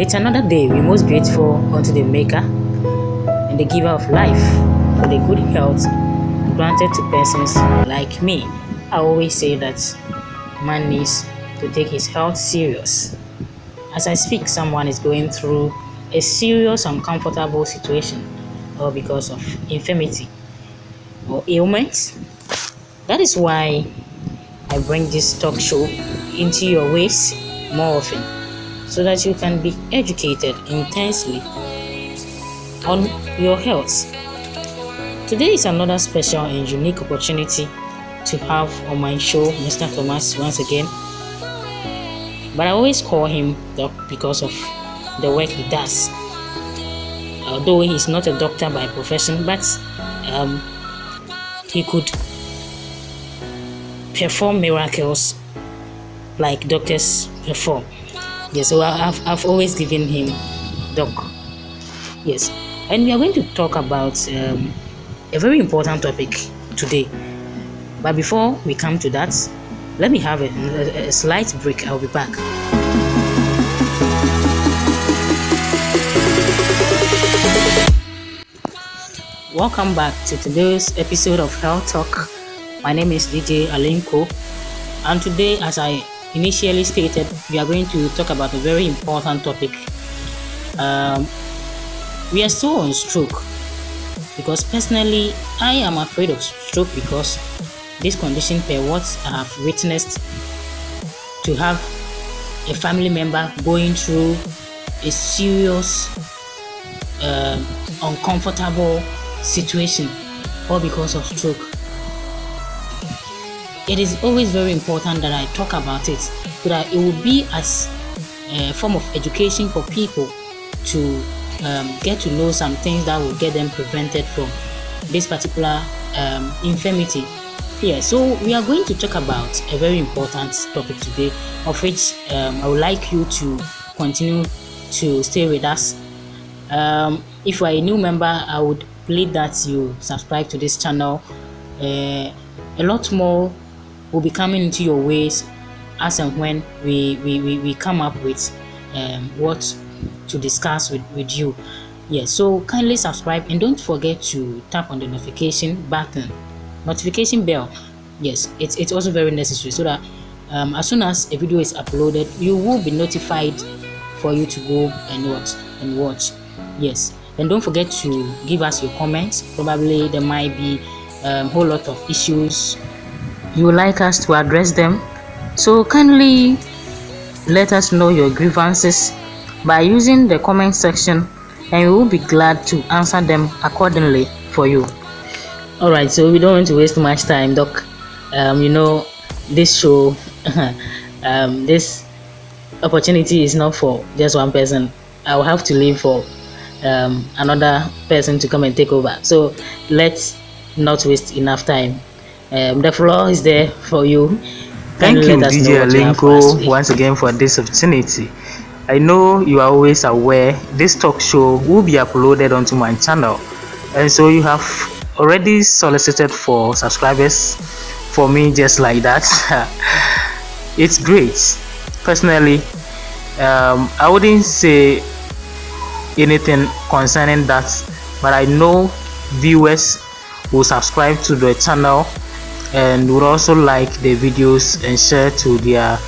It's another day. We most grateful unto the Maker and the Giver of life for the good health granted to persons like me. I always say that man needs to take his health serious. As I speak, someone is going through a serious, uncomfortable situation, or because of infirmity or ailment. That is why I bring this talk show into your ways more often, so that you can be educated intensely on your health. Today is another special and unique opportunity to have on my show Mr. Thomas once again. But I always call him Doc because of the work he does. Although he's not a doctor by profession, but he could perform miracles like doctors perform. Yes, so I've always given him Doc. Yes, and we are going to talk about a very important topic today. But before we come to that, let me have a slight break. I'll be back. Welcome back to today's episode of Health Talk. My name is DJ Alinko, and today, as I initially stated, we are going to talk about a very important topic. We are still on stroke, because personally I am afraid of stroke because this condition, per what I have witnessed, to have a family member going through a serious uncomfortable situation, all because of stroke. It is always very important that I talk about it, so that it will be as a form of education for people to get to know some things that will get them prevented from this particular infirmity. Yeah, so we are going to talk about a very important topic today, of which I would like you to continue to stay with us. If you are a new member, I would plead that you subscribe to this channel. A lot more will be coming into your ways as and when we come up with what to discuss with you. Yeah, so kindly subscribe and don't forget to tap on the notification bell. Yes, it's also very necessary, so that as soon as a video is uploaded, you will be notified for you to go and watch. Yes, and don't forget to give us your comments. Probably there might be a whole lot of issues you would like us to address them, so kindly let us know your grievances by using the comment section, and we will be glad to answer them accordingly for you. All right, so we don't want to waste much time, Doc. This show this opportunity is not for just one person. I will have to leave for another person to come and take over, so let's not waste enough time. The floor is there for you. Thank you, DJ Alinko, once again for this opportunity. I know you are always aware this talk show will be uploaded onto my channel, and so you have already solicited for subscribers for me just like that. It's great. Personally, I wouldn't say anything concerning that, but I know viewers will subscribe to the channel and would also like the videos and share to their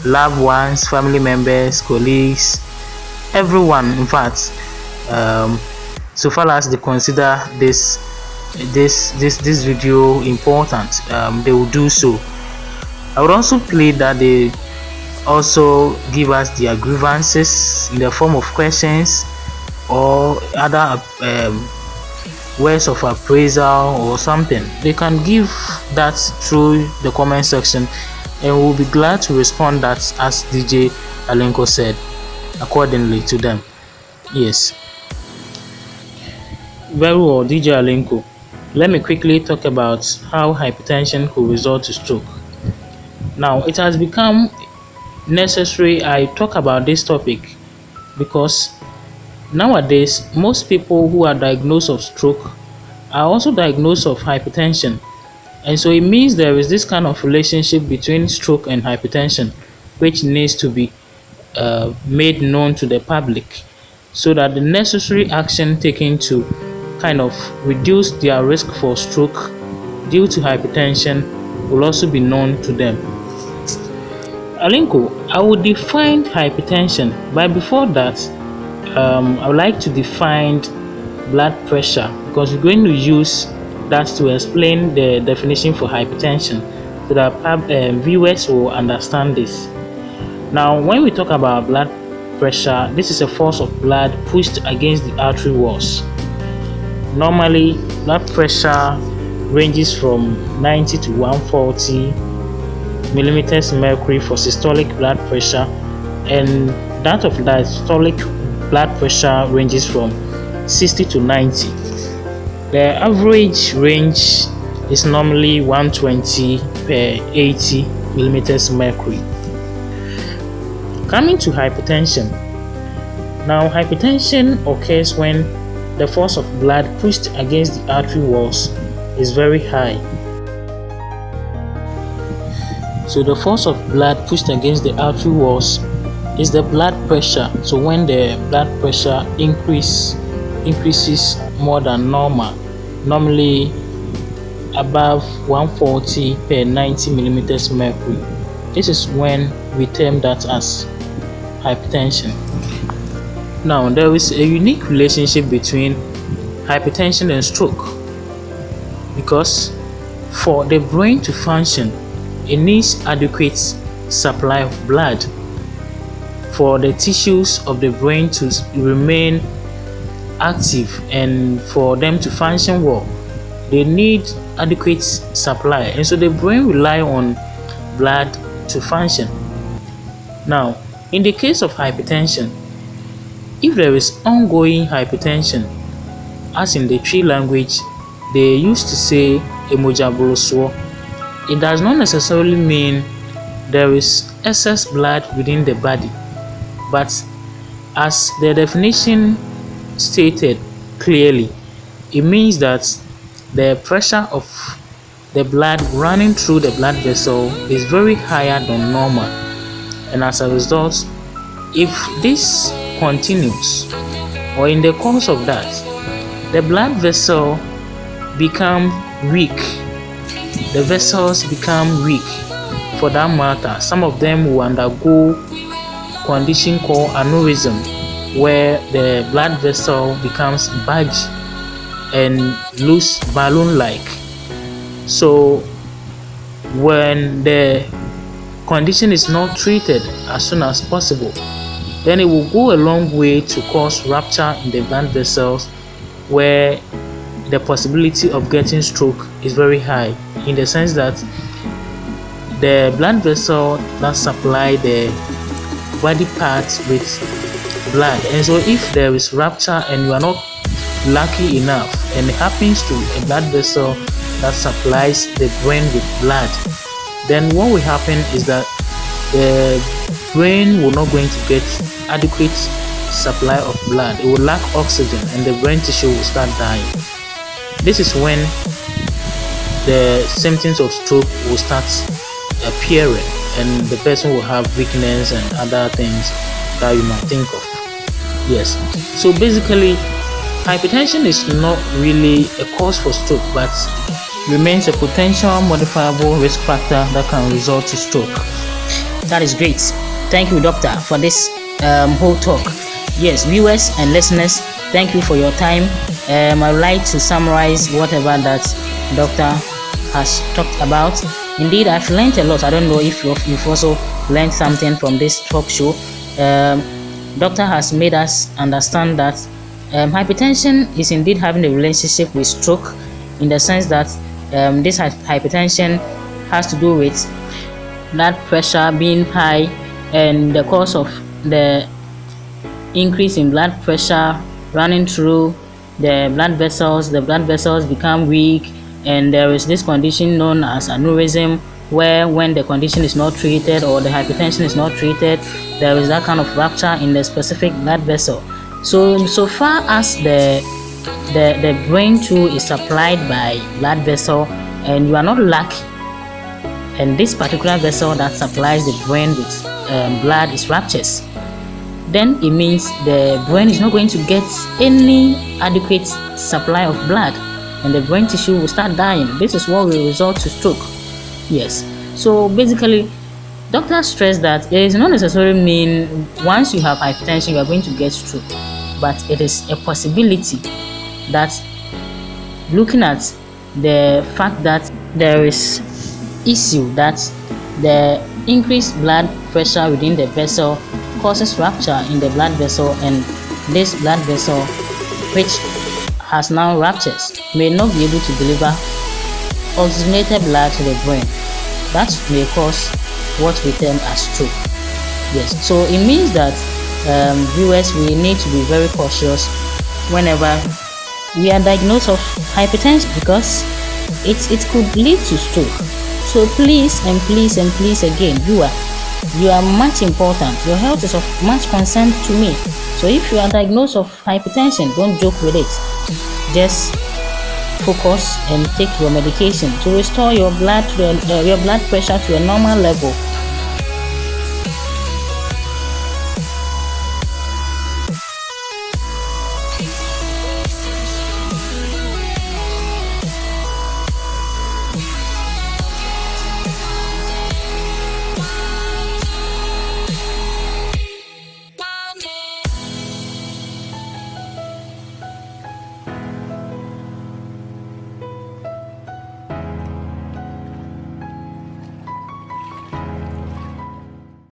loved ones, family members, colleagues, everyone. In fact, so far as they consider this video important, they will do so. I would also plead that they also give us their grievances in the form of questions or other words of appraisal or something. They can give that through the comment section, and we'll be glad to respond that, as DJ Alinko said, accordingly to them. Yes. Very well, DJ Alinko. Let me quickly talk about how hypertension could result to stroke. Now, it has become necessary I talk about this topic because nowadays most people who are diagnosed of stroke are also diagnosed of hypertension, and so it means there is this kind of relationship between stroke and hypertension which needs to be made known to the public, so that the necessary action taken to kind of reduce their risk for stroke due to hypertension will also be known to them. Alinko, I would define hypertension, but before that, I would like to define blood pressure, because we're going to use that to explain the definition for hypertension so that viewers will understand this. Now, when we talk about blood pressure, this is a force of blood pushed against the artery walls. Normally, blood pressure ranges from 90 to 140 millimeters mercury for systolic blood pressure, and that of diastolic blood pressure ranges from 60 to 90. The average range is normally 120 per 80 millimeters mercury. Coming to hypertension. Now, hypertension occurs when the force of blood pushed against the artery walls is very high. So the force of blood pushed against the artery walls is the blood pressure. So when the blood pressure increases more than normal, normally above 140 per 90 millimeters mercury, this is when we term that as hypertension. Now, there is a unique relationship between hypertension and stroke, because for the brain to function, it needs adequate supply of blood. For the tissues of the brain to remain active and for them to function well, they need adequate supply, and so the brain relies on blood to function. Now, in the case of hypertension, if there is ongoing hypertension, as in the Twi language, they used to say "emojaboroswo," it does not necessarily mean there is excess blood within the body, but as the definition stated clearly, it means that the pressure of the blood running through the blood vessel is very higher than normal, and as a result, if this continues, or in the course of that, the blood vessel become weak. The vessels become weak. For that matter, some of them will undergo condition called aneurysm, where the blood vessel becomes bulge and loose balloon-like. So when the condition is not treated as soon as possible, then it will go a long way to cause rupture in the blood vessels, where the possibility of getting stroke is very high, in the sense that the blood vessel that supply the body parts with blood, and so if there is rupture and you are not lucky enough and it happens to a blood vessel that supplies the brain with blood, then what will happen is that the brain will not going to get adequate supply of blood. It will lack oxygen and the brain tissue will start dying. This is when the symptoms of stroke will start appearing, and the person will have weakness and other things that you might think of. Yes, so basically hypertension is not really a cause for stroke, but remains a potential modifiable risk factor that can result to stroke. That is great. Thank you, doctor, for this whole talk. Yes, viewers and listeners, thank you for your time. I would like to summarize whatever that doctor has talked about. Indeed, I've learned a lot. I don't know if you've also learned something from this talk show. Doctor has made us understand that hypertension is indeed having a relationship with stroke, in the sense that this hypertension has to do with blood pressure being high, and the cause of the increase in blood pressure running through the blood vessels become weak, and there is this condition known as aneurysm, where when the condition is not treated or the hypertension is not treated, there is that kind of rupture in the specific blood vessel. So far as the brain too is supplied by blood vessel, and you are not lucky, and this particular vessel that supplies the brain with blood is ruptured, then it means the brain is not going to get any adequate supply of blood, and the brain tissue will start dying. This is what will result to stroke. Yes. So basically, doctors stress that it does not necessarily mean once you have hypertension you are going to get stroke, but it is a possibility that, looking at the fact that there is issue that the increased blood pressure within the vessel causes rupture in the blood vessel, and this blood vessel, which has now ruptures, may not be able to deliver oxygenated blood to the brain. That may cause what we term as stroke. Yes, so it means that viewers, we need to be very cautious whenever we are diagnosed of hypertension, because it could lead to stroke. So please and please and please again, viewer, you are much important. Your health is of much concern to me. So if you are diagnosed of hypertension, don't joke with it. Just focus and take your medication to restore your blood pressure to a normal level